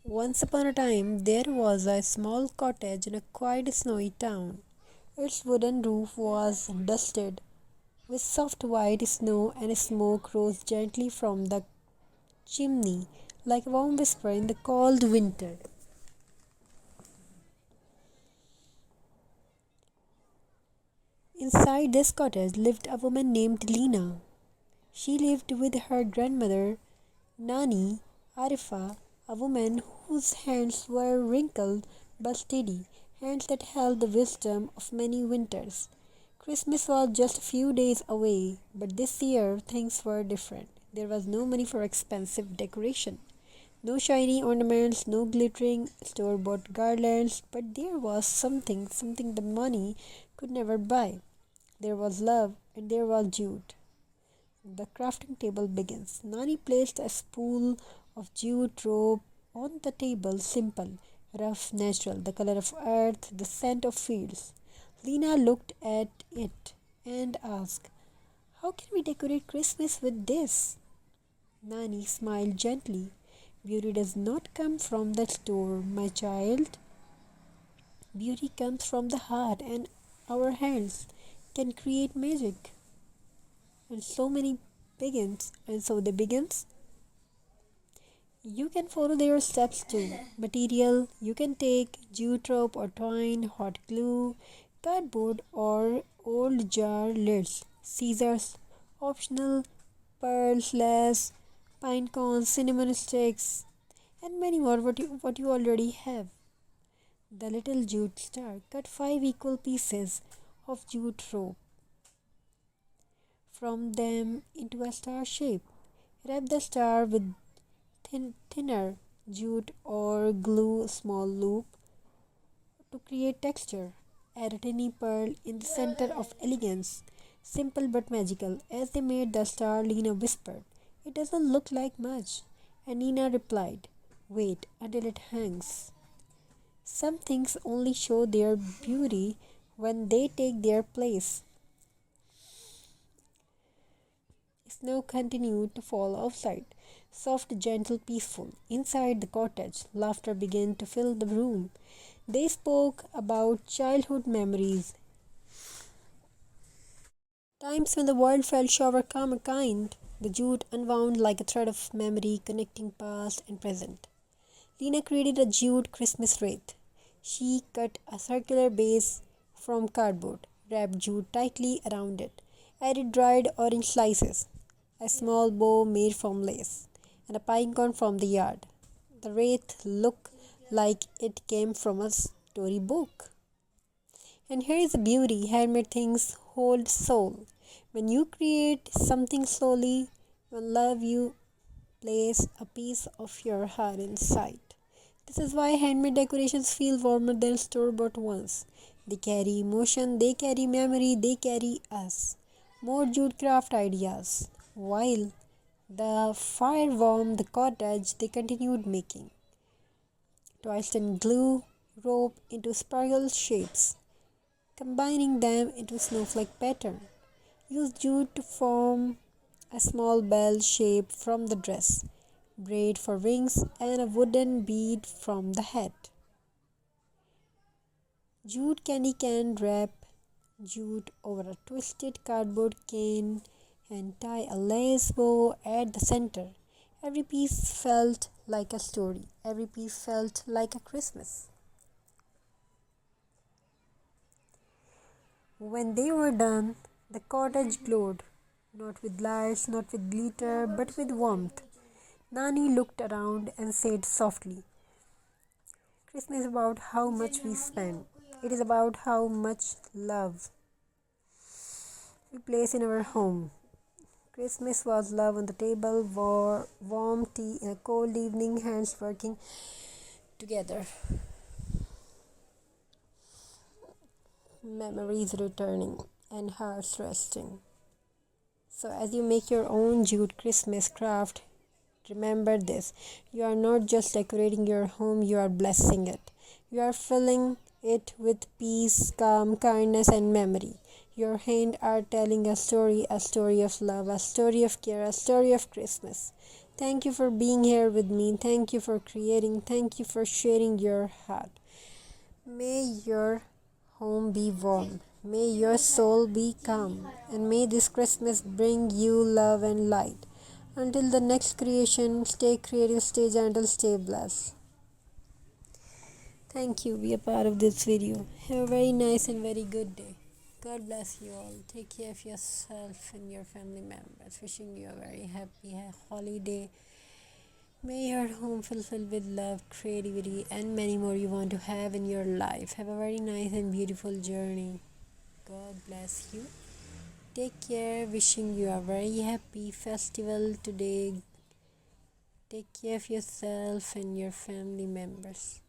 Once upon a time, there was a small cottage in a quiet snowy town. Its wooden roof was dusted with soft white snow, and smoke rose gently from the chimney like a warm whisper in the cold winter. Inside this cottage lived a woman named Lena. She lived with her grandmother, Nani Arifa, a woman whose hands were wrinkled but steady, hands that held the wisdom of many winters. Christmas was just a few days away, but this year things were different. There was no money for expensive decoration, no shiny ornaments, no glittering store bought garlands, but there was something the money could never buy. There was love and there was Jute. The crafting table begins. Nani placed a spool of jute rope on the table, simple, rough, natural, the color of earth, the scent of fields. Lena looked at it and asked, "How can we decorate Christmas with this?" Nani smiled gently. "Beauty does not come from the store, my child. Beauty comes from the heart, and our hands can create magic." And so many begins, and so they begins. You can follow their steps too. Material you can take jute rope or twine, hot glue, cardboard or old jar lids, scissors, optional, pearls, lace, pine cones, cinnamon sticks, and many more what you already have. The little jute star. Cut 5 equal pieces of jute rope from them into a star shape. Wrap the star with thinner jute or glue small loop to create texture. Add a tiny pearl in the center of elegance. Simple but magical. As they made the star, Lena whispered, "It doesn't look like much." And Nina replied, "Wait until it hangs." Some things only show their beauty when they take their place. Snow continued to fall outside, soft, gentle, peaceful. Inside the cottage, laughter began to fill the room. They spoke about childhood memories, times when the world felt shower calm and kind. The jute unwound like a thread of memory connecting past and present. Lena created a jute Christmas wreath. She cut a circular base from cardboard, wrapped jute tightly around it, added dried orange slices, a small bow made from lace, and a pinecone from the yard. The wreath looked like it came from a storybook. And here is the beauty: handmade things hold soul. When you create something slowly, when love you place a piece of your heart inside. This is why handmade decorations feel warmer than store bought ones. They carry emotion, they carry memory, they carry us. More jute craft ideas. While the fire warmed the cottage, they continued making. Twist and glue rope into spiral shapes, combining them into snowflake pattern. Use jute to form a small bell shape from the dress, braid for wings, and a wooden bead from the hat. Jute candy can wrap jute over a twisted cardboard cane and tie a lace bow at the center. Every piece felt like a story. Every piece felt like a Christmas. When they were done, the cottage glowed, not with lights, not with glitter, but with warmth. Nani looked around and said softly, "Christmas is about how much we spend. It is about how much love we place in our home." Christmas was love on the table, warm tea in a cold evening, hands working together, memories returning, and hearts resting. So, as you make your own jute Christmas craft, remember this: you are not just decorating your home, you are blessing it. You are filling it with peace, calm, kindness, and memory. Your hands are telling a story of love, a story of care, a story of Christmas. Thank you for being here with me. Thank you for creating. Thank you for sharing your heart. May your home be warm. May your soul be calm. And may this Christmas bring you love and light. Until the next creation, stay creative, stay gentle, stay blessed. Thank you. Be a part of this video. Have a very nice and very good day. God bless you all. Take care of yourself and your family members. Wishing you a very happy holiday. May your home fulfilled with love, creativity, and many more you want to have in your life. Have a very nice and beautiful journey. God bless you. Take care. Wishing you a very happy festival today. Take care of yourself and your family members.